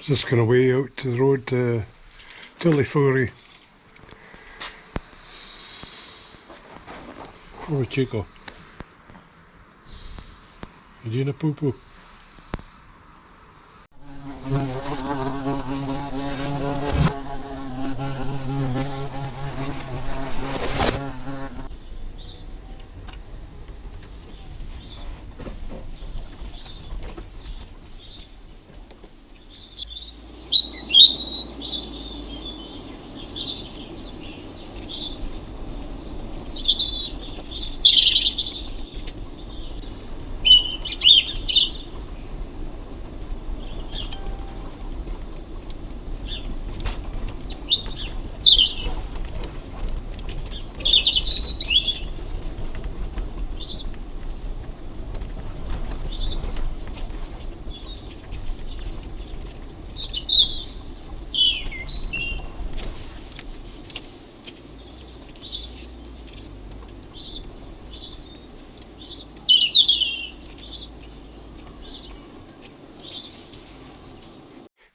Just going away out to the road to Tillyfourie. Oh, Chico. You doing a poo-poo?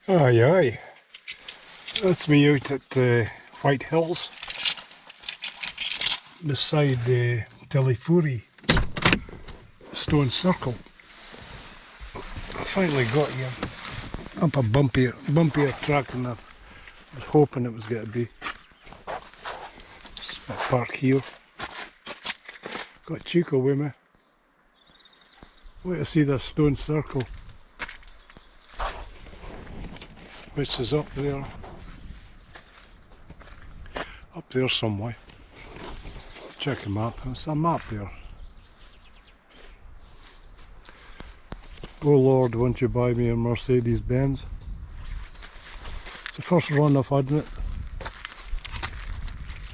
Aye aye, that's me out at Whitehills, beside Tillyfourie, stone circle. I finally got here, up a bumpier track than I was hoping it was going to be. Just my park here. Got Chico with me. Wait to see this stone circle, which is up there somewhere. Check the map, there's a map there. Oh Lord, won't you buy me a Mercedes Benz? It's the first run I've had in it.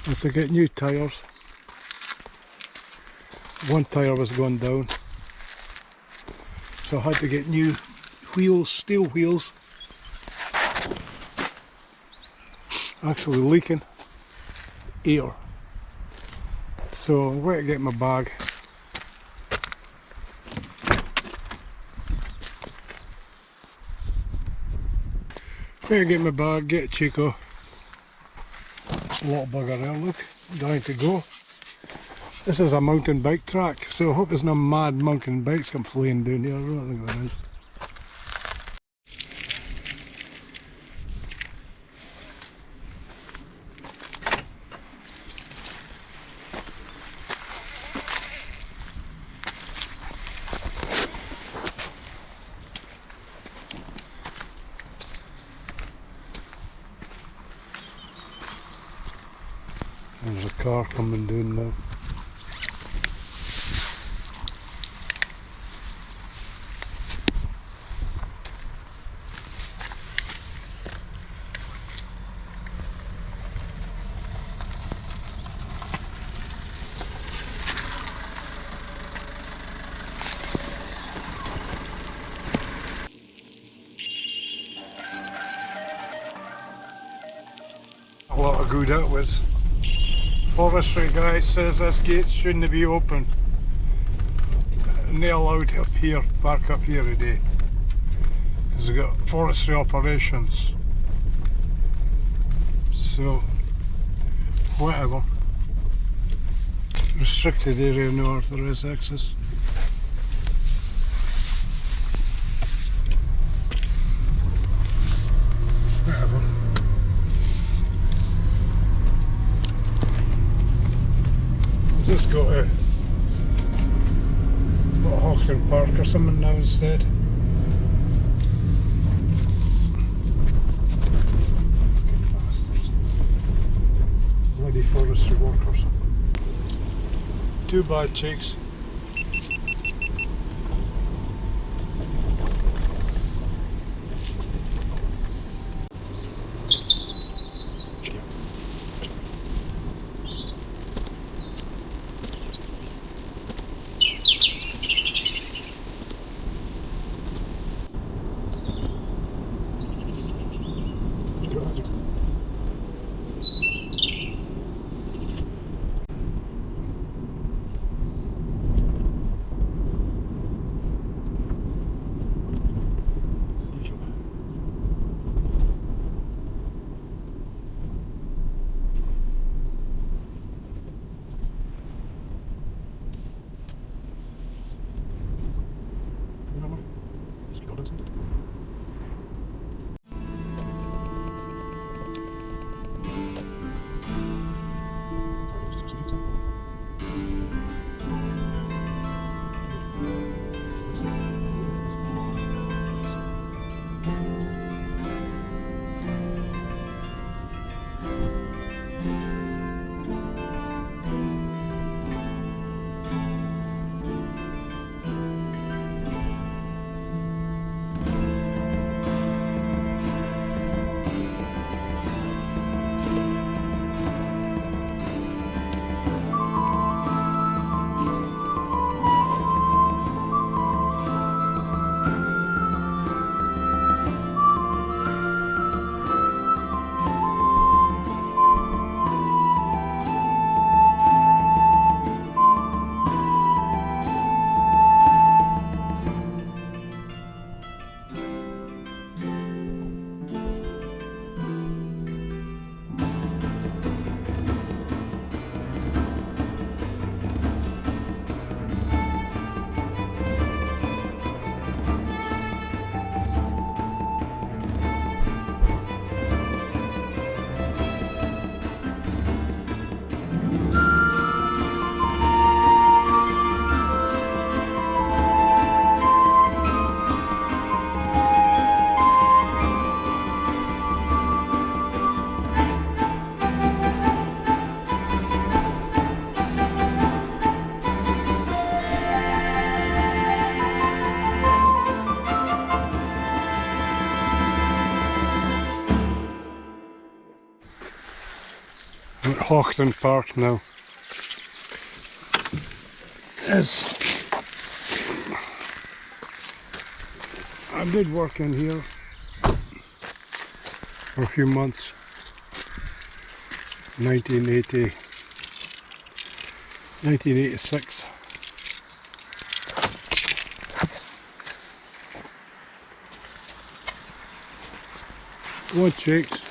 I had to get new tyres. One tyre was going down, so I had to get new wheels, steel wheels. Actually leaking air, so I'm going to get my bag. Going to get my bag, get Chico. A little bugger there, look, dying to go. This is a mountain bike track, so I hope there's no mad mountain bikes come fleeing down here. I don't think there is. There's a car coming down now. A lot of good that was. Forestry guy says this gate shouldn't be open, and they allowed up here, park up here today, because they've got forestry operations. So whatever, restricted area, no authorised access. Whatever. Just go to Haughton Park or something now instead. Fucking bastards. Bloody forestry workers. Too bad, cheeks. at Haughton Park now. I did work in here for a few months, 1986. What chicks?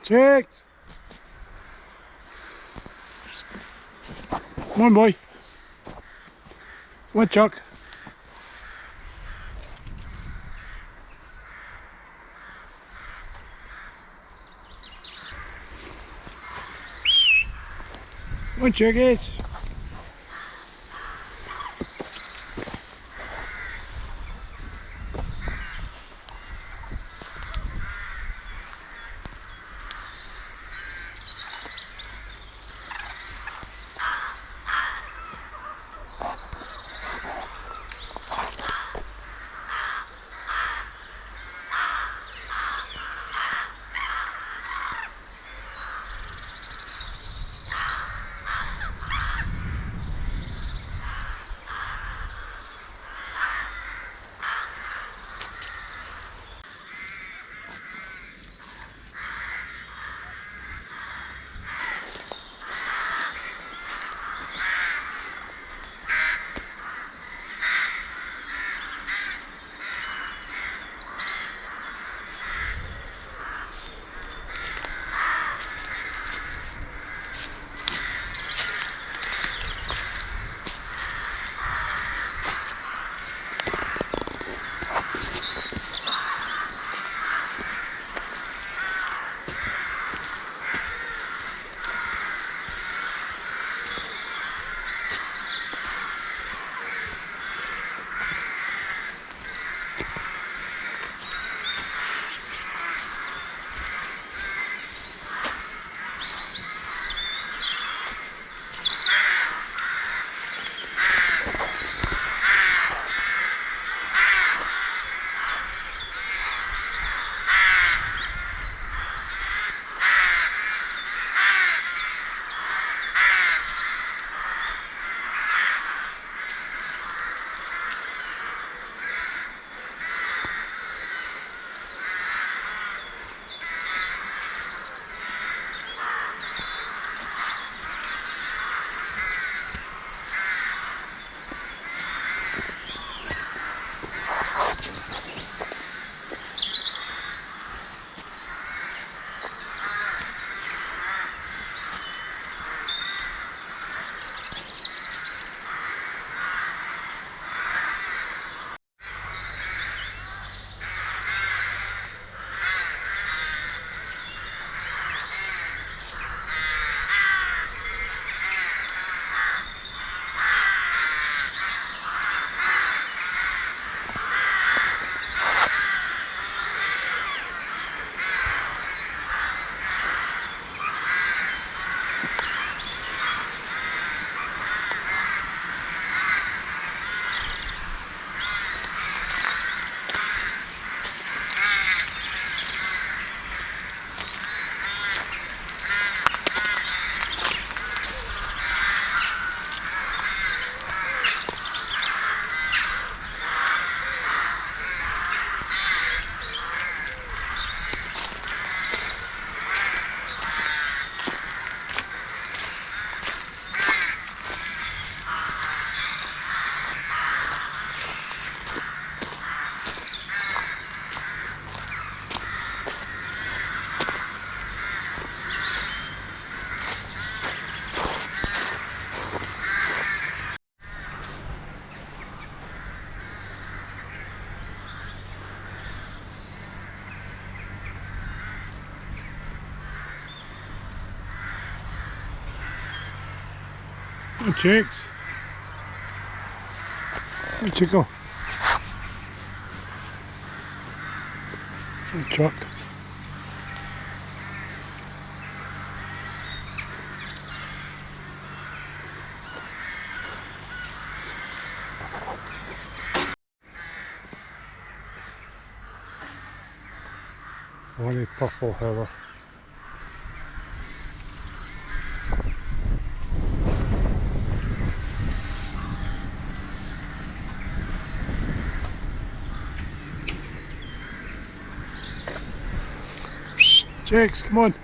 Chicks! Come on, boy. What, Chuck? What, chickies? Oh, chicks. Oh, Chico. A truck. Only purple heather. Jakes, come on.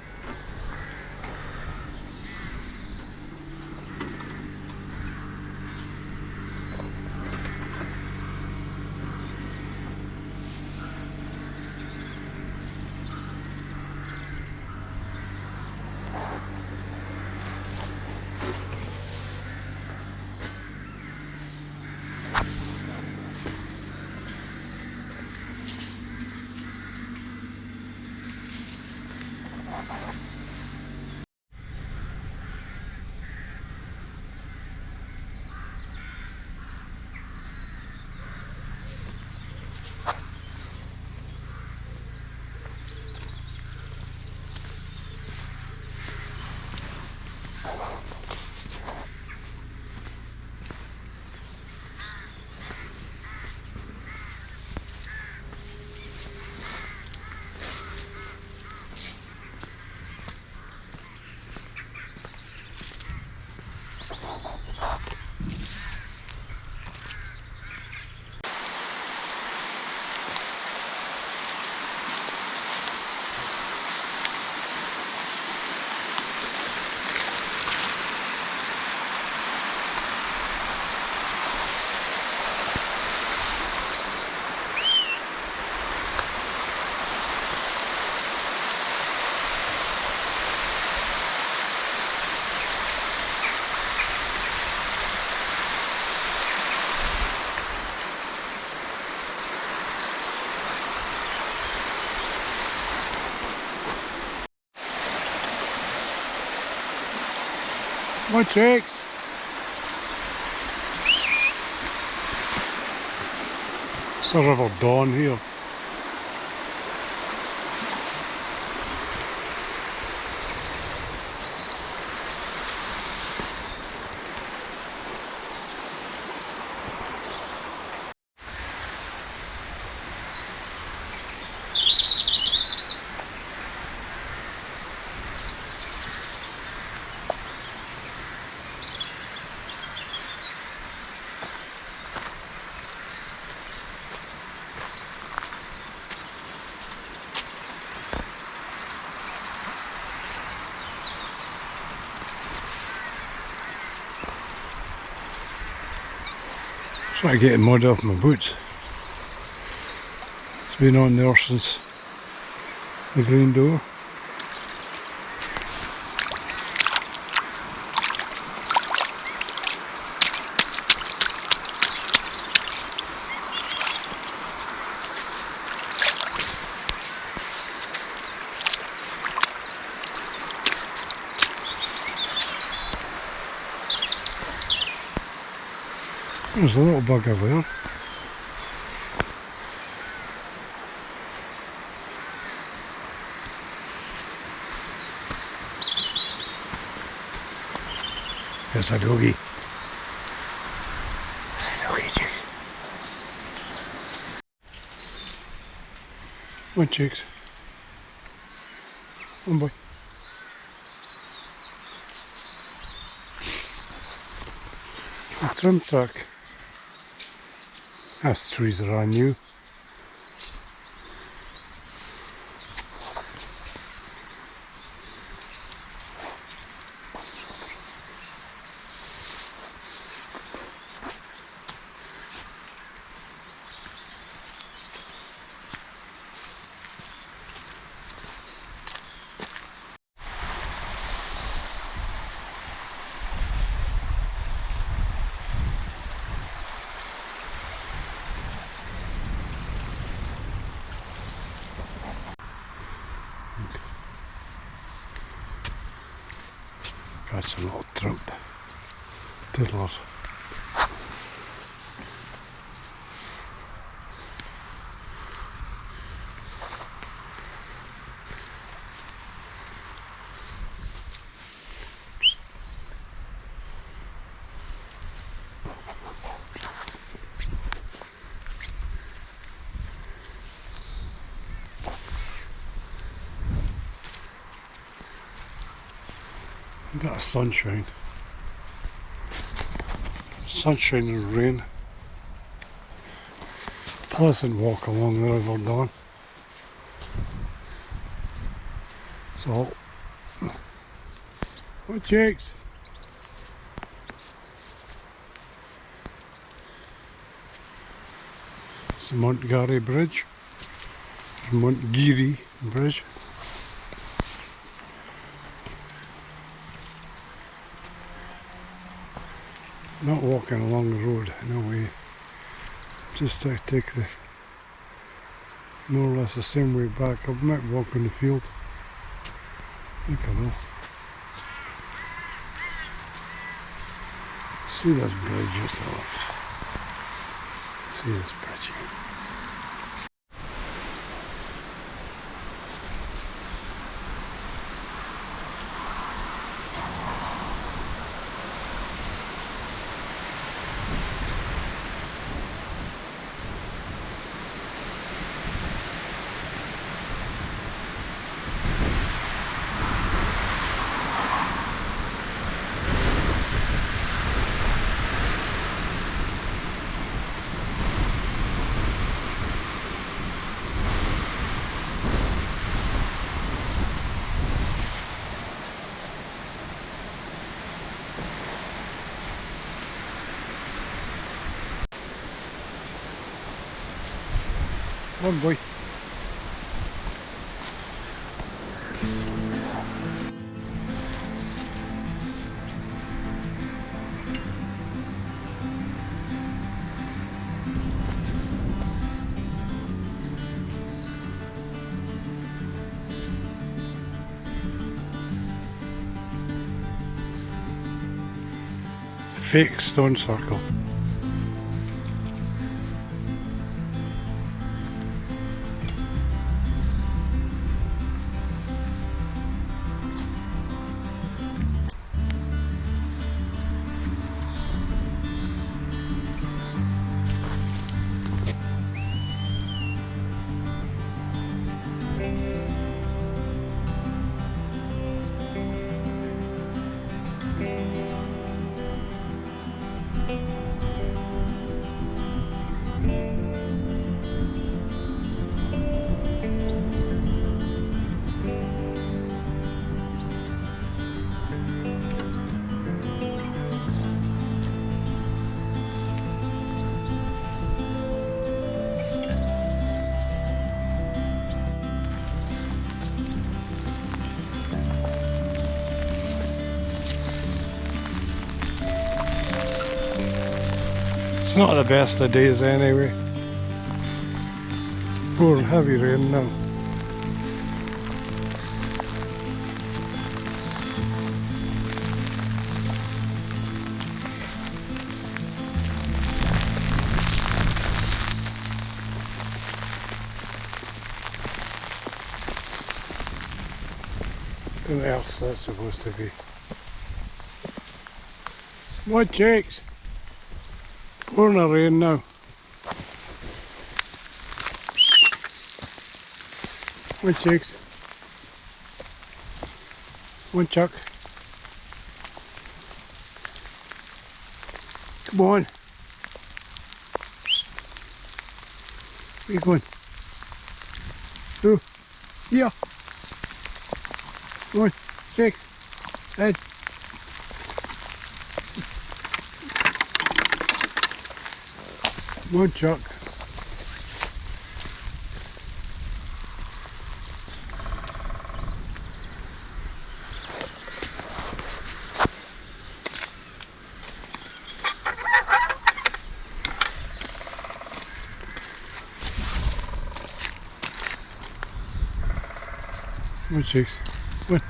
Come on, Jakes. It's a River Dawn here. Trying to get mud off my boots. It's been on there since the green door. There's a little bugger there. There's a doggy. Come on, chicks. Come on, boy. A trim truck. Those trees are on you. Catch a little trout. Tiddlers. bit of sunshine. Sunshine and rain. Pleasant walk along the River Don. So, what chicks? It's the Montgomery Bridge, Montgeary Bridge. Not walking along the road, no way. Just to take the more or less the same way back. I might walk in the field. I think I will. See this bridge just see this bridge. Come on, boy. Fake stone circle. It's not the best of days anyway. Pouring heavy rain now. What else that's supposed to be? What chicks? Pouring the rain now. One chicks. One chuck. Come on. Where you going? Two. Here. One. Six. Head. One chuck. One chicks. One.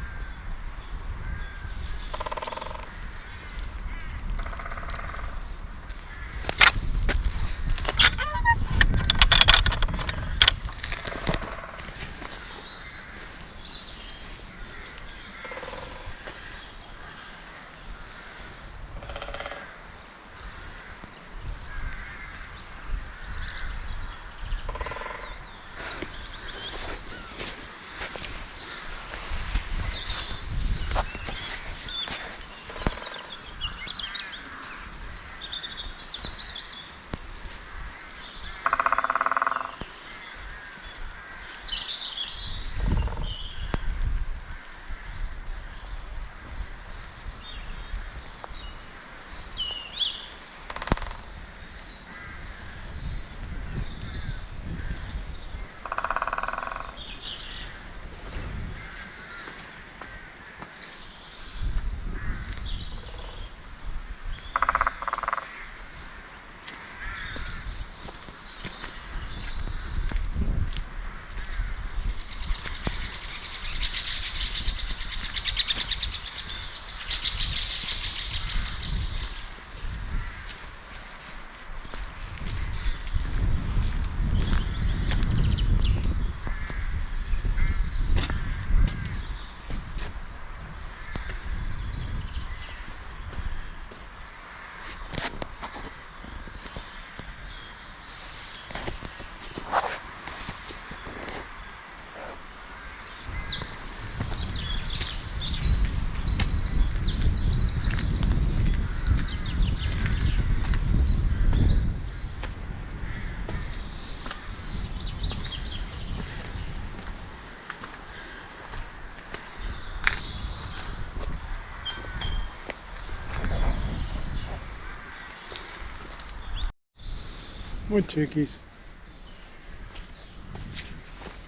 More chickies.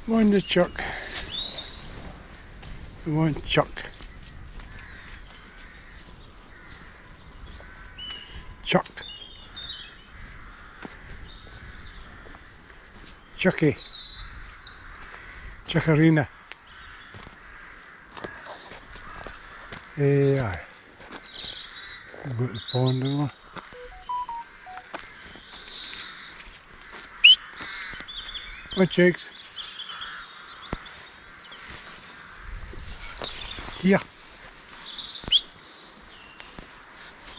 One the chuck. One chuck. Chuck. Chucky. Chuckarina. Aye. About the pond over. What chicks? Here.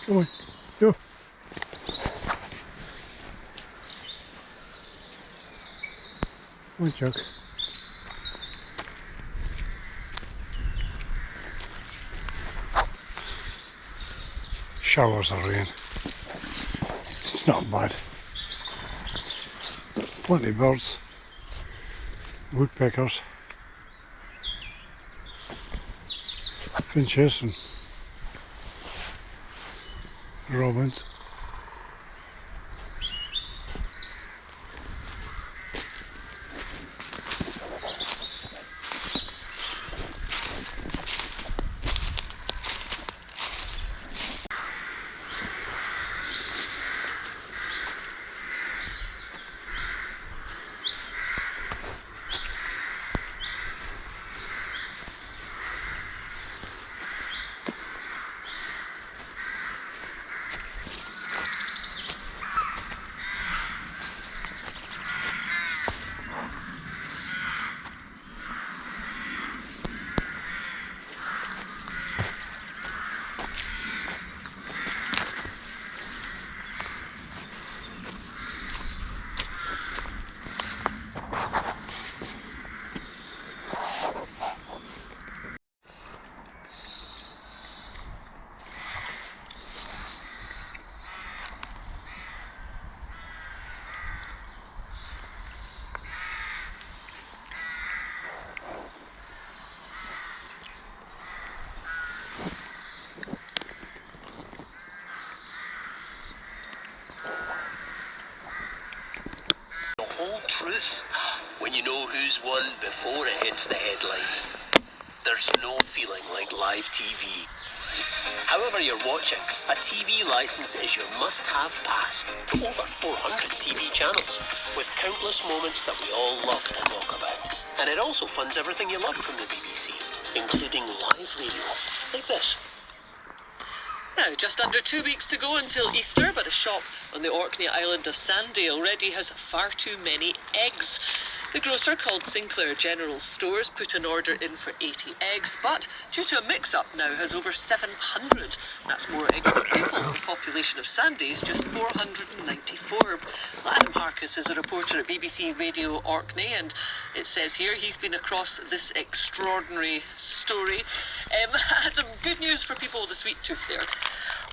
Come on. Go. One chuck. Showers of rain. It's not bad. Plenty of birds. Woodpeckers. Finches and robins. Truth when you know who's won before it hits the headlines. There's no feeling like live TV. However you're watching, a TV licence is your must-have pass to over 400 TV channels, with countless moments that we all love to talk about. And it also funds everything you love from the BBC, including live radio, like this. Now, just under 2 weeks to go until Easter, but a shop on the Orkney island of Sandy already has far too many eggs. The grocer, called Sinclair General Stores, put an order in for 80 eggs, but due to a mix-up now has over 700. That's more eggs than people. The population of Sandy is just 494. Adam Harkis is a reporter at BBC Radio Orkney, and it says here he's been across this extraordinary story. Adam, good news for people with a sweet tooth there.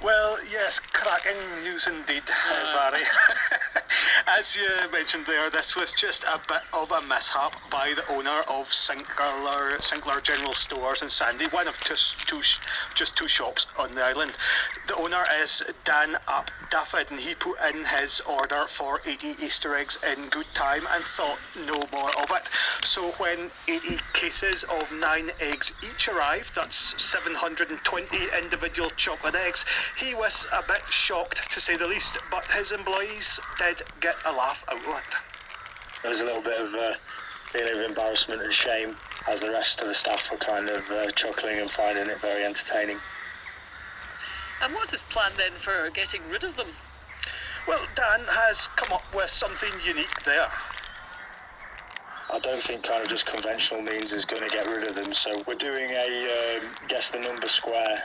Well, yes, cracking news indeed, Barry. As you mentioned there, this was just a bit of a mishap by the owner of Sinclair General Stores in Sandy, one of just two shops on the island. The owner is Dan Ap Daffod, and he put in his order for 80 Easter eggs in good time and thought no more of it. So when 80 cases of 9 eggs each arrived, that's 720 individual chocolate eggs, he was a bit shocked, to say the least, but his employees did get a laugh out of it. There was a little bit of feeling of embarrassment and shame, as the rest of the staff were kind of chuckling and finding it very entertaining. And what's his plan then for getting rid of them? Well, Dan has come up with something unique there. I don't think kind of just conventional means is going to get rid of them, so we're doing a guess the number square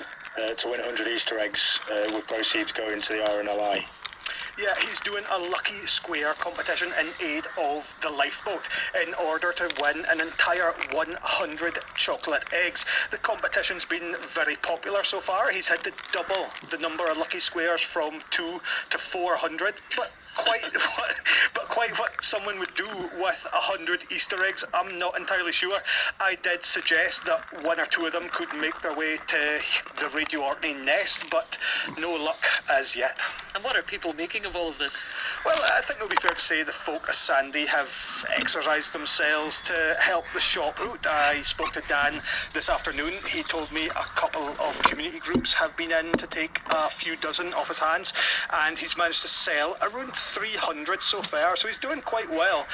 to win 100 Easter eggs with proceeds going to the RNLI. Yeah, he's doing a lucky square competition in aid of the lifeboat in order to win an entire 100 chocolate eggs. The competition's been very popular so far. He's had to double the number of lucky squares from 2 to 400, but quite what someone would do with 100 Easter eggs, I'm not entirely sure. I did suggest that 1 or 2 of them could make their way to the Radio Orkney nest, but no luck as yet. And what are people making of all of this? Well, I think it would be fair to say the folk of Sandy have exercised themselves to help the shop out. I spoke to Dan this afternoon. He told me a couple of community groups have been in to take a few dozen off his hands, and he's managed to sell around 300 so far, so he's doing quite well.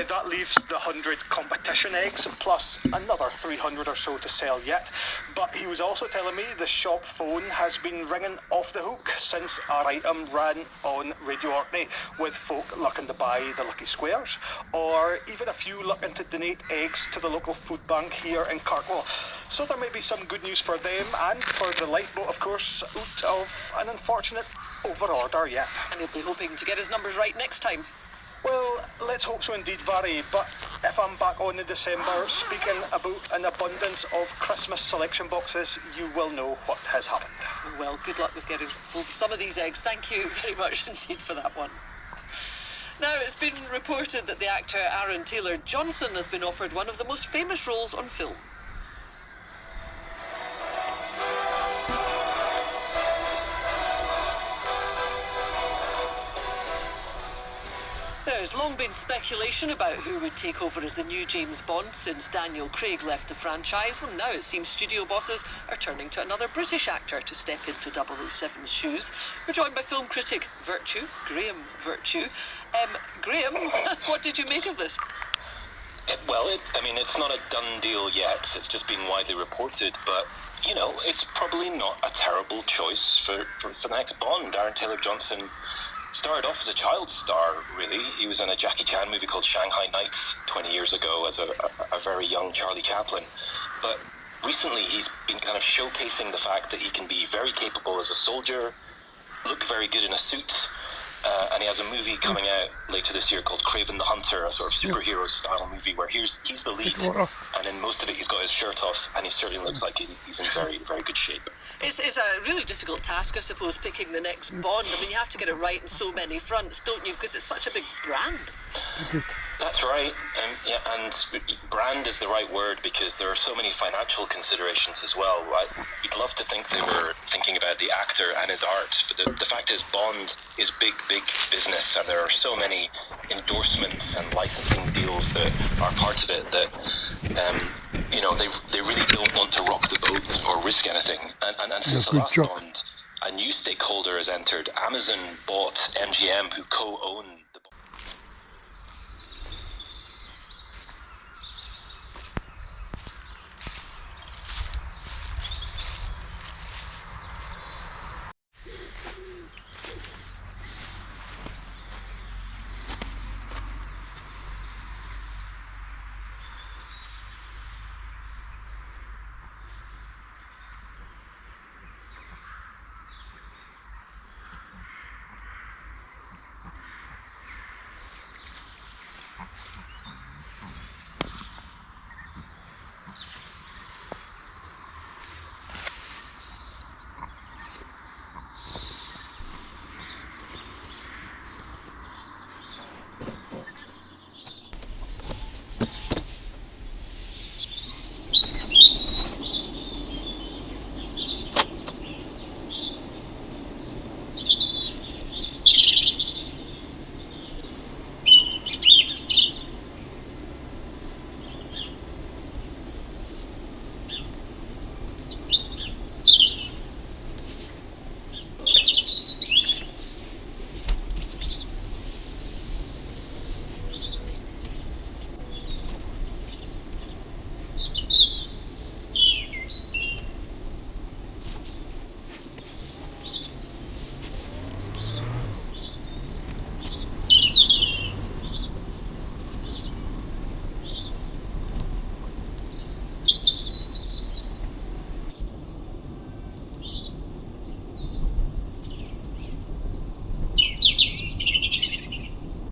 That leaves the 100 competition eggs, plus another 300 or so to sell yet. But he was also telling me the shop phone has been ringing off the hook since our item ran on Radio Orkney, with folk looking to buy the lucky squares, or even a few looking to donate eggs to the local food bank here in Kirkwall. So there may be some good news for them, and for the lifeboat, of course, out of an unfortunate overorder yet. And he'll be hoping to get his numbers right next time. Well, let's hope so indeed, Barry, but if I'm back on in December speaking about an abundance of Christmas selection boxes, you will know what has happened. Well, good luck with getting hold of some of these eggs. Thank you very much indeed for that one. Now, it's been reported that the actor Aaron Taylor-Johnson has been offered one of the most famous roles on film. There's long been speculation about who would take over as the new James Bond since Daniel Craig left the franchise. Well, now it seems studio bosses are turning to another British actor to step into 007's shoes. We're joined by film critic Graham Virtue. Graham, what did you make of this? It's not a done deal yet. It's just been widely reported, but you know, it's probably not a terrible choice for the next Bond. Aaron Taylor-Johnson started off as a child star, really. He was in a Jackie Chan movie called Shanghai Nights 20 years ago as a very young Charlie Chaplin. But recently he's been kind of showcasing the fact that he can be very capable as a soldier, look very good in a suit, and he has a movie coming out later this year called Kraven the Hunter, a sort of superhero-style movie where he's the lead, and in most of it he's got his shirt off, and he certainly looks like he's in very, very good shape. It's a really difficult task, I suppose, picking the next Bond. I mean, you have to get it right in so many fronts, don't you? Because it's such a big brand. That's right. And brand is the right word because there are so many financial considerations as well. We'd love to think they were thinking about the actor and his art, but the fact is Bond is big, big business, and there are so many endorsements and licensing deals that are part of it that they really don't want to rock the boat or risk anything. And since the last Bond, a new stakeholder has entered. Amazon bought MGM, who co-own the Bond.